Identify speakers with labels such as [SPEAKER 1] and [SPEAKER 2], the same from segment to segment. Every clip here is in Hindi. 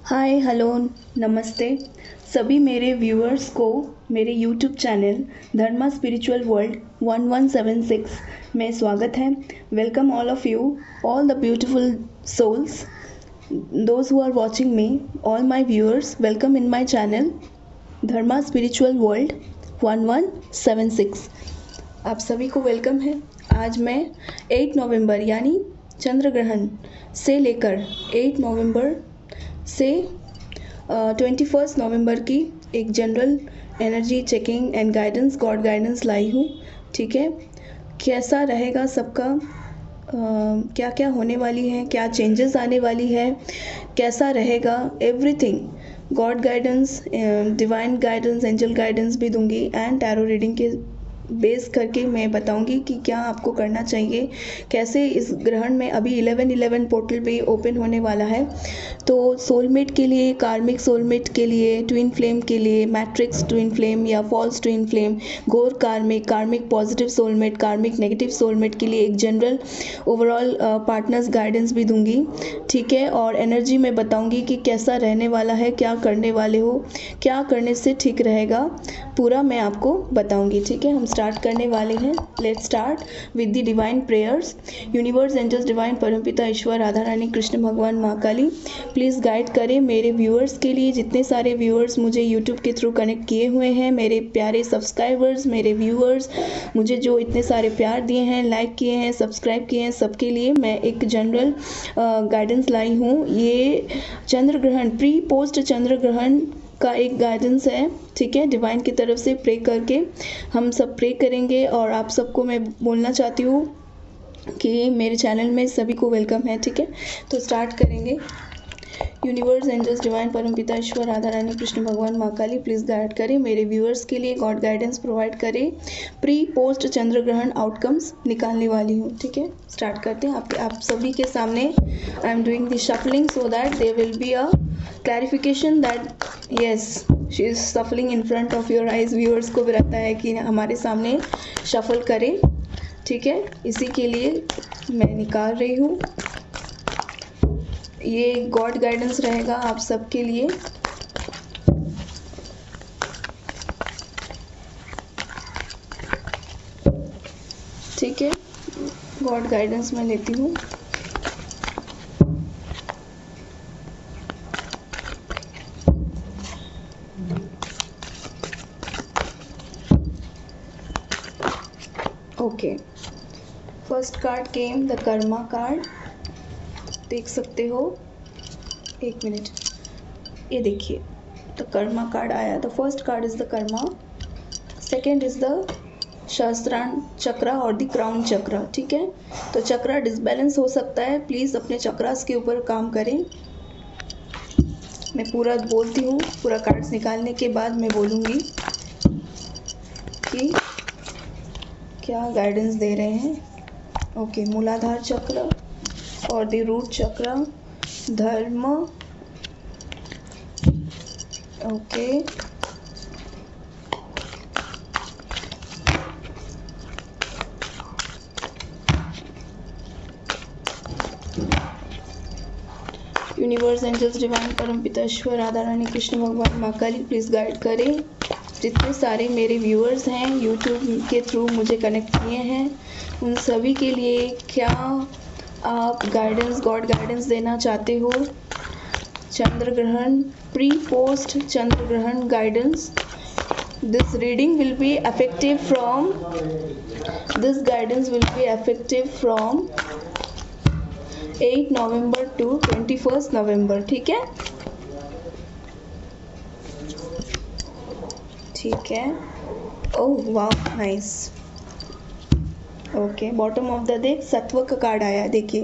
[SPEAKER 1] हाय हेलो नमस्ते सभी मेरे व्यूअर्स को मेरे यूट्यूब चैनल धर्मा स्पिरिचुअल वर्ल्ड 1176 में स्वागत है। Welcome all of you, all the beautiful souls, those who are watching me, all my viewers, welcome in my channel Dharma spiritual world 1176। आप सभी को वेलकम है। आज मैं 8 नवंबर यानी चंद्र ग्रहण से लेकर 8 नवंबर से 21 नवंबर की एक general energy checking and guidance, god guidance लाई हूँ। ठीक है, कैसा रहेगा सबका, क्या क्या होने वाली है, क्या चेंजेस आने वाली है, कैसा रहेगा, everything God guidance, divine guidance, angel guidance भी दूंगी एंड टैरो रीडिंग के बेस करके मैं बताऊंगी कि क्या आपको करना चाहिए, कैसे इस ग्रहण में अभी 11/11 पोर्टल भी ओपन होने वाला है। तो सोलमेट के लिए, कार्मिक सोलमेट के लिए, ट्विन फ्लेम के लिए, मैट्रिक्स ट्विन फ्लेम या फॉल्स ट्विन फ्लेम, गोर कार्मिक, कार्मिक पॉजिटिव सोलमेट, कार्मिक नेगेटिव सोलमेट के लिए एक जनरल ओवरऑल पार्टनर्स गाइडेंस भी दूंगी। ठीक है, और एनर्जी में बताऊंगी कि कैसा रहने वाला है, क्या करने वाले हो, क्या करने से ठीक रहेगा, पूरा मैं आपको बताऊंगी। ठीक है, हम स्टार्ट करने वाले हैं। Let's start with the divine prayers. Universe, angels, divine परमपिता ईश्वर, राधा रानी, कृष्ण भगवान, माँ काली, प्लीज़ गाइड करें मेरे व्यूअर्स के लिए। जितने सारे व्यूअर्स मुझे यूट्यूब के थ्रू कनेक्ट किए हुए हैं, मेरे प्यारे सब्सक्राइबर्स, मेरे व्यूअर्स, मुझे जो इतने सारे प्यार दिए हैं, लाइक किए हैं, सब्सक्राइब किए हैं, सबके लिए मैं एक जनरल गाइडेंस लाई हूँ। ये चंद्र ग्रहण, प्री पोस्ट चंद्र ग्रहण का एक गाइडेंस है। ठीक है, डिवाइन की तरफ से प्रे करके हम सब प्रे करेंगे। और आप सबको मैं बोलना चाहती हूँ कि मेरे चैनल में सभी को वेलकम है। ठीक है, तो स्टार्ट करेंगे। यूनिवर्स, एंजल्स, डिवाइन परमपिता ईश्वर, राधा रानी, कृष्ण भगवान, माँ काली, प्लीज़ गाइड करें मेरे व्यूअर्स के लिए, गॉड गाइडेंस प्रोवाइड करें। प्री पोस्ट चंद्र ग्रहण आउटकम्स निकालने वाली हूँ। ठीक है, स्टार्ट करते हैं। आप सभी के सामने I am doing the shuffling so that there will be a clarification that yes she is shuffling in front of your eyes. Viewers को भी रहता है कि हमारे सामने शफल करें। ठीक है, इसी के लिए मैं निकाल रही हूँ। ये गॉड गाइडेंस रहेगा आप सबके लिए। ठीक है, गॉड गाइडेंस मैं लेती हूँ। Okay, first card came the karma card. देख सकते हो, एक मिनट, ये देखिए, द कर्मा कार्ड आया। The first card is the karma, second is the Sahasrara chakra और द क्राउन चक्र। ठीक है, तो चक्र डिसबैलेंस हो सकता है, प्लीज़ अपने चक्रास के ऊपर काम करें। मैं पूरा बोलती हूँ, पूरा कार्ड्स निकालने के बाद मैं बोलूँगी कि क्या गाइडेंस दे रहे हैं। ओके, मूलाधार चक्र और द रूट चक्र, धर्म, ओके, यूनिवर्स, एंजल्स, डिवाइन परमपिता ईश्वर, राधा रानी, कृष्ण भगवान, माँ काली, प्लीज़ गाइड करें। जितने सारे मेरे व्यूअर्स हैं यूट्यूब के थ्रू मुझे कनेक्ट किए हैं, उन सभी के लिए क्या आप गाइडेंस, गॉड गाइडेंस देना चाहते हो। चंद्र ग्रहण, प्री पोस्ट चंद्र ग्रहण guidance. This reading will be effective from, this guidance will be effective from 8 November to 21 नवंबर। ठीक है, ठीक है। ओह वाह, nice. Okay, bottom of the deck सत्व का कार्ड आया है। देखिए,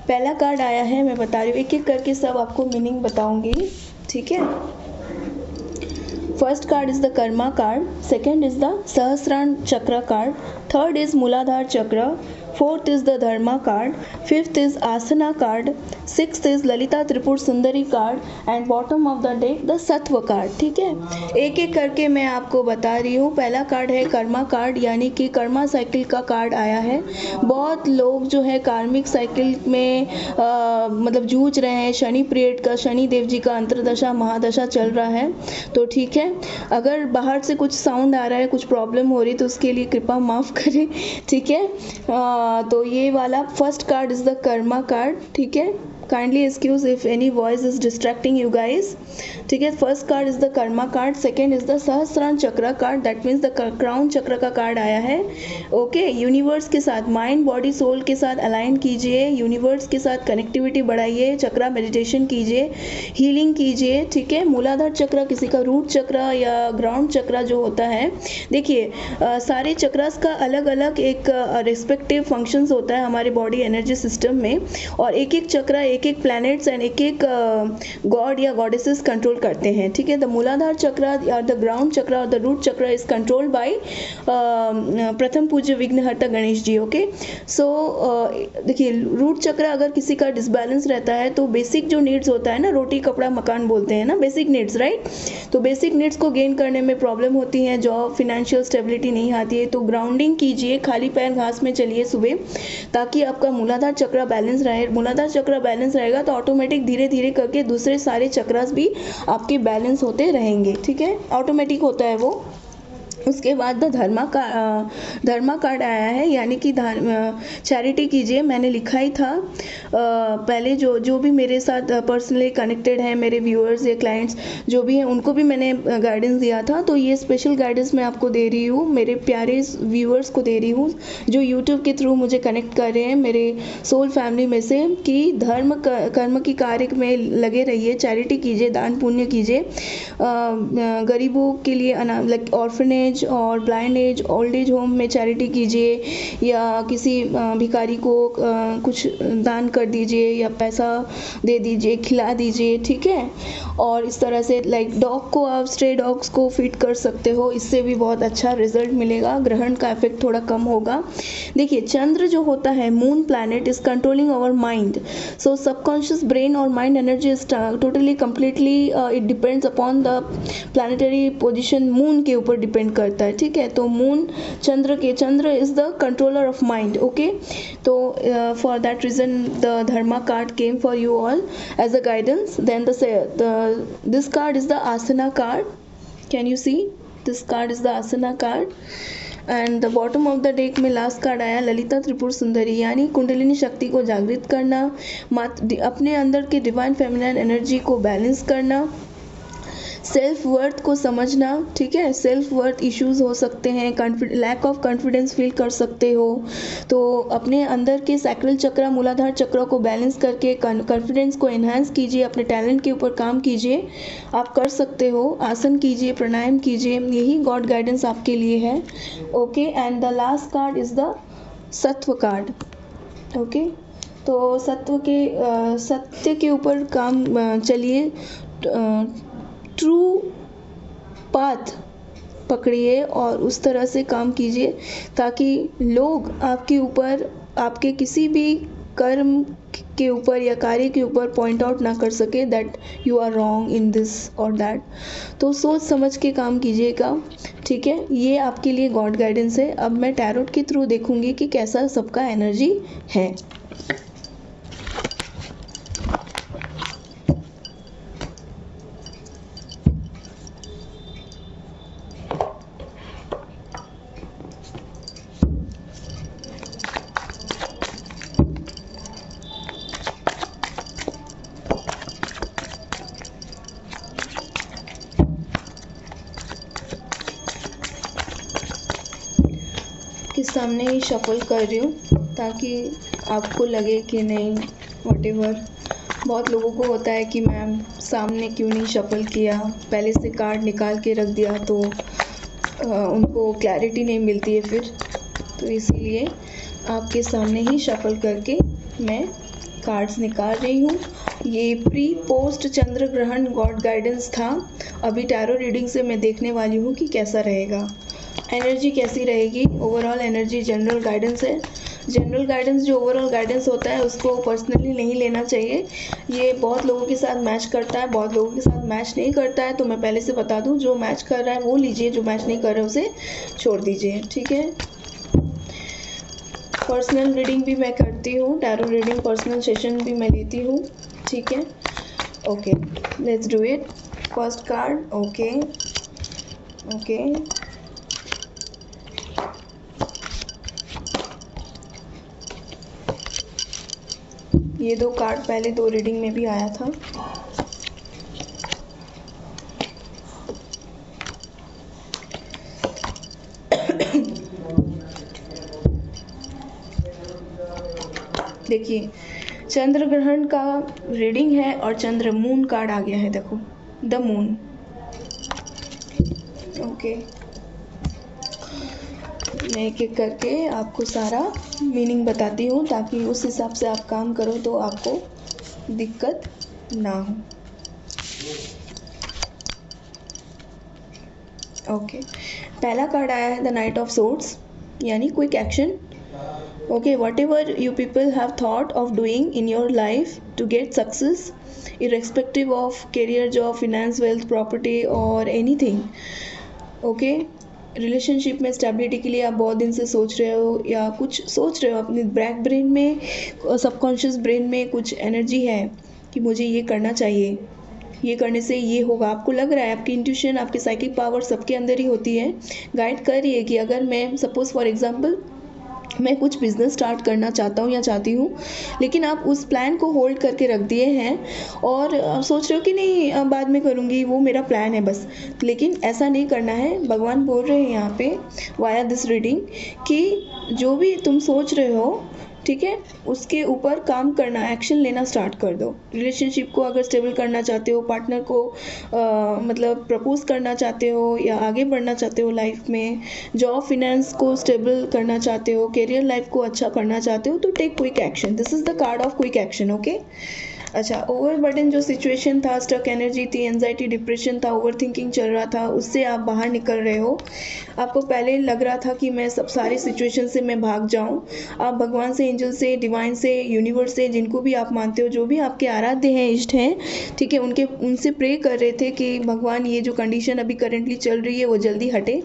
[SPEAKER 1] पहला कार्ड आया है, मैं बता रही हूँ, एक एक करके सब आपको मीनिंग बताऊंगी। ठीक है, first card is the karma card, second is the Sahasrara chakra card, third is मूलाधार चक्र, 4th is the Dharma card, 5th is Asana card, 6th is Lalita Tripur Sundari card and bottom of the deck the Sattva card. ठीक है, एक एक करके मैं आपको बता रही हूँ. पहला कार्ड है कर्मा कार्ड, यानी कि कर्मा साइकिल का कार्ड आया है. बहुत लोग जो है कार्मिक साइकिल में मतलब जूझ रहे हैं. शनि पीरियड का, शनि देव जी का अंतरदशा महादशा चल रहा है. तो ठीक है, अगर बाहर से कुछ साउंड आ रहा है, कुछ प्रॉब्लम हो रही, तो उसके लिए कृपा माफ़ करें. ठीक है, तो ये वाला first card is the karma card. ठीक है, kindly excuse if any voice is distracting you guys. ठीक है, first card is the karma card, second is the Sahasrara chakra card, that means the crown chakra का कार्ड आया है. ओके, यूनिवर्स के साथ, माइंड बॉडी सोल के साथ अलाइन कीजिए, यूनिवर्स के साथ कनेक्टिविटी बढ़ाइए, चक्रा मेडिटेशन कीजिए, हीलिंग कीजिए. ठीक है, मूलाधार चक्र, किसी का रूट चक्र या ग्राउंड चक्र जो होता है, देखिए सारे चक्रास का अलग अलग एक रिस्पेक्टिव फंक्शंस होता है हमारे बॉडी एनर्जी सिस्टम में, और एक एक चक्र एक एक प्लैनेट्स एंड एक एक गॉड या गॉडेसेस कंट्रोल करते हैं. ठीक है, द मूलाधार चक्र या द ग्राउंड चक्र और द रूट चक्र इज कंट्रोल्ड बाय प्रथम पूज्य विघ्नहर्ता गणेश जी. ओके, सो देखिए रूट चक्र अगर किसी का डिसबैलेंस रहता है तो बेसिक जो नीड्स होता है ना, रोटी कपड़ा मकान बोलते हैं ना, बेसिक नीड्स, राइट. तो बेसिक नीड्स को गेन करने में प्रॉब्लम होती है, जॉब फिनेंशियल स्टेबिलिटी नहीं आती है. तो ग्राउंडिंग कीजिए, खाली पैर घास में चलिए सुबह, ताकि आपका मूलाधार चक्र बैलेंस रहे. मूलाधार चक्र बैलेंस रहेगा तो ऑटोमेटिक धीरे धीरे करके दूसरे सारे चक्रास भी आपके बैलेंस होते रहेंगे. ठीक है, ऑटोमेटिक होता है वो. उसके बाद द धर्मा कार्ड आया है, यानी कि चैरिटी कीजिए. मैंने लिखा ही था पहले, जो भी मेरे साथ पर्सनली कनेक्टेड हैं, मेरे व्यूअर्स या क्लाइंट्स जो भी हैं, उनको भी मैंने गाइडेंस दिया था. तो ये स्पेशल गाइडेंस मैं आपको दे रही हूँ, मेरे प्यारे व्यूअर्स को दे रही हूँ जो यूट्यूब के थ्रू मुझे कनेक्ट कर रहे हैं, मेरे सोल फैमिली में से, कि धर्म कर्म की कार्य में लगे रहिए, चैरिटी कीजिए, दान पुण्य कीजिए, गरीबों के लिए लाइक ऑर्फनेज और blind age old age home में चैरिटी कीजिए, या किसी भिखारी को कुछ दान कर दीजिए, या पैसा दे दीजिए, खिला दीजिए. ठीक है, और इस तरह से लाइक डॉग को, आप स्ट्रे डॉग्स को फीड कर सकते हो, इससे भी बहुत अच्छा रिजल्ट मिलेगा, ग्रहण का इफेक्ट थोड़ा कम होगा. देखिए चंद्र जो होता है, moon planet, is controlling our mind. So subconscious brain और mind energy is totally completely it depends upon the planetary position. Moon के ऊपर डिपेंड करता है. ठीक है, तो moon chandra is the controller of mind. Okay, तो for that reason the dharma card came for you all as a guidance. Then this card is the asana card. Can you see, this card is the asana card. And the bottom of the deck में लास्ट कार्ड आया ललिता त्रिपुर सुंदरी, यानी कुंडलिनी शक्ति को जागृत करना, अपने अंदर के डिवाइन फेमिनिन एनर्जी को बैलेंस करना, सेल्फ वर्थ को समझना. ठीक है, सेल्फ वर्थ इश्यूज हो सकते हैं, लैक ऑफ कॉन्फिडेंस फील कर सकते हो, तो अपने अंदर के सैक्रल चक्र, मूलाधार चक्र को बैलेंस करके कॉन्फिडेंस को एनहांस कीजिए, अपने टैलेंट के ऊपर काम कीजिए. आप कर सकते हो, आसन कीजिए, प्राणायाम कीजिए, यही गॉड गाइडेंस आपके लिए है. Okay, and the last card is the सत्व कार्ड. ओके, तो सत्य के ऊपर काम चलिए, ट्रू पाथ पकड़िए और उस तरह से काम कीजिए ताकि लोग आपके ऊपर, आपके किसी भी कर्म के ऊपर या कार्य के ऊपर पॉइंट आउट ना कर सके that you are wrong in this और दैट. तो सोच समझ के काम कीजिएगा. ठीक है, ये आपके लिए गॉड गाइडेंस है. अब मैं टैरोट के थ्रू देखूंगी कि कैसा सबका एनर्जी है. के सामने ही शफल कर रही हूँ ताकि आपको लगे कि नहीं व्हाटएवर. बहुत लोगों को होता है कि मैम सामने क्यों नहीं शफल किया, पहले से कार्ड निकाल के रख दिया, तो उनको क्लैरिटी नहीं मिलती है फिर. तो इसीलिए आपके सामने ही शफल करके मैं कार्ड्स निकाल रही हूँ. ये प्री पोस्ट चंद्र ग्रहण गॉड गाइडेंस था. अभी टैरो रीडिंग से मैं देखने वाली हूँ कि कैसा रहेगा, एनर्जी कैसी रहेगी. ओवरऑल एनर्जी जनरल गाइडेंस है, जनरल गाइडेंस जो ओवरऑल गाइडेंस होता है उसको पर्सनली नहीं लेना चाहिए। ये बहुत लोगों के साथ मैच करता है, बहुत लोगों के साथ मैच नहीं करता है। तो मैं पहले से बता दूं, जो मैच कर रहा है वो लीजिए, जो मैच नहीं कर रहा है उसे छोड़ दीजिए, ठीक है। पर्सनल रीडिंग भी मैं करती हूँ, टैरो रीडिंग पर्सनल सेशन भी मैं लेती हूँ, ठीक है। Okay, let's do it. First card, okay okay, ये 2 कार्ड पहले 2 रीडिंग में भी आया था। देखिए, चंद्र ग्रहण का रीडिंग है और चंद्र मून कार्ड आ गया है, देखो द मून। ओके, मैं एक एक करके आपको सारा मीनिंग बताती हूँ ताकि उस हिसाब से आप काम करो तो आपको दिक्कत ना हो। ओके, पहला कार्ड आया है द नाइट ऑफ सोर्ड्स, यानी quick action. Okay, whatever you people have thought of doing in your life to get success, irrespective of career, job, finance, wealth, property or anything, okay, relationship में स्टेबिलिटी के लिए आप बहुत दिन से सोच रहे हो या कुछ सोच रहे हो, अपने बैक ब्रेन में, सबकॉन्शियस ब्रेन में कुछ एनर्जी है कि मुझे ये करना चाहिए, ये करने से ये होगा। आपको लग रहा है, आपकी इंट्यूशन, आपकी साइकिक पावर सबके अंदर ही होती है, गाइड कर रही है कि अगर मैं सपोज फॉर एग्जांपल मैं कुछ बिज़नेस स्टार्ट करना चाहता हूँ या चाहती हूँ, लेकिन आप उस प्लान को होल्ड करके रख दिए हैं और सोच रहे हो कि नहीं बाद में करूँगी, वो मेरा प्लान है बस। लेकिन ऐसा नहीं करना है। भगवान बोल रहे हैं यहाँ पे वाया दिस रीडिंग कि जो भी तुम सोच रहे हो, ठीक है, उसके ऊपर काम करना, एक्शन लेना स्टार्ट कर दो। रिलेशनशिप को अगर स्टेबल करना चाहते हो, पार्टनर को मतलब प्रपोज करना चाहते हो या आगे बढ़ना चाहते हो लाइफ में, जॉब फिनेंस को स्टेबल करना चाहते हो, करियर लाइफ को अच्छा करना चाहते हो, तो take quick action. This is the card of quick action, okay. अच्छा, ओवरबर्डन जो सिचुएशन था, स्टक एनर्जी थी, एंजाइटी, डिप्रेशन था, ओवर थिंकिंग चल रहा था, उससे आप बाहर निकल रहे हो। आपको पहले लग रहा था कि मैं सब सारी सिचुएशन से मैं भाग जाऊं। आप भगवान से, एंजल से, डिवाइन से, यूनिवर्स से, जिनको भी आप मानते हो, जो भी आपके आराध्य हैं, इष्ट हैं, ठीक है, उनसे प्रे कर रहे थे कि भगवान ये जो कंडीशन अभी करेंटली चल रही है वो जल्दी हटे।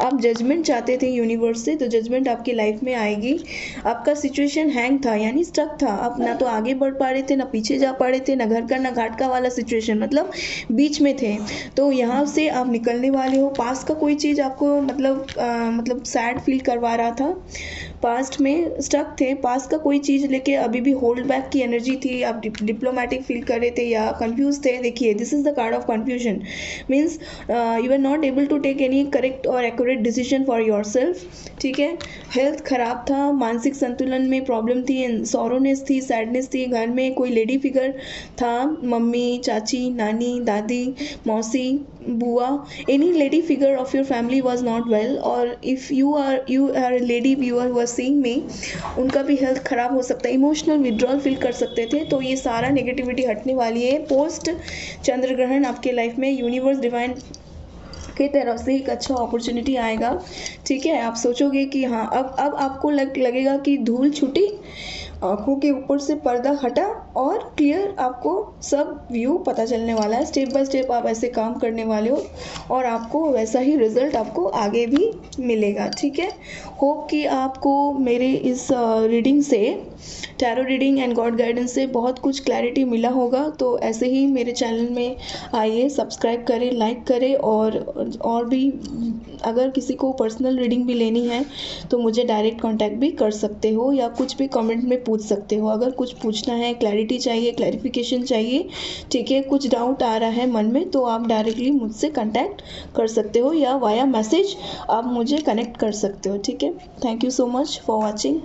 [SPEAKER 1] आप जजमेंट चाहते थे यूनिवर्स से, तो जजमेंट आपकी लाइफ में आएगी। आपका सिचुएशन हैंग था, यानी स्टक था। आप ना तो आगे बढ़ पा रहे थे, ना पीछे जा पा रहे थे, ना घर का ना घाट का वाला सिचुएशन, मतलब बीच में थे। तो यहाँ से आप निकलने वाले हो। पास्ट का कोई चीज़ आपको मतलब सैड फील करवा रहा था, पास्ट में स्टक थे, पास्ट का कोई चीज़ लेके अभी भी होल्ड बैक की एनर्जी थी, आप डिप्लोमेटिक फील कर रहे थे या कंफ्यूज थे। देखिए, this is the card of confusion, means you are not able to take any correct और accurate decision for yourself, ठीक है। हेल्थ खराब था, मानसिक संतुलन में प्रॉब्लम थी, सॉरोनेस थी, सैडनेस थी, घर में कोई लेडी फिगर था, मम्मी, चाची, नानी, दादी, मौसी, बुआ, any lady figure of your family was not well. और if you are lady viewer who are seeing me, उनका भी हेल्थ ख़राब हो सकता है, इमोशनल विड्रॉल फील कर सकते थे। तो ये सारा नेगेटिविटी हटने वाली है पोस्ट चंद्र ग्रहण। आपके लाइफ में यूनिवर्स, डिवाइन की तरफ से एक अच्छा अपॉर्चुनिटी आएगा, ठीक है। आप सोचोगे कि हाँ, अब आपको लगेगा कि धूल छूटी, आँखों के ऊपर से पर्दा हटा और क्लियर आपको सब व्यू पता चलने वाला है। स्टेप बाय स्टेप आप ऐसे काम करने वाले हो और आपको वैसा ही रिजल्ट आपको आगे भी मिलेगा, ठीक है। होप कि आपको मेरे इस रीडिंग से, tarot reading and God guidance से बहुत कुछ क्लैरिटी मिला होगा। तो ऐसे ही मेरे चैनल में आइए, सब्सक्राइब करें, लाइक करें, और भी अगर किसी को पर्सनल रीडिंग भी लेनी है तो मुझे डायरेक्ट कांटेक्ट भी कर सकते हो या कुछ भी कमेंट में पूछ सकते हो। अगर कुछ पूछना है, क्लैरिटी चाहिए, क्लैरिफिकेशन चाहिए, ठीक है, कुछ डाउट आ रहा है मन में, तो आप डायरेक्टली मुझसे कांटेक्ट कर सकते हो या वाया मैसेज आप मुझे कनेक्ट कर सकते हो, ठीक है। Thank you so much for watching.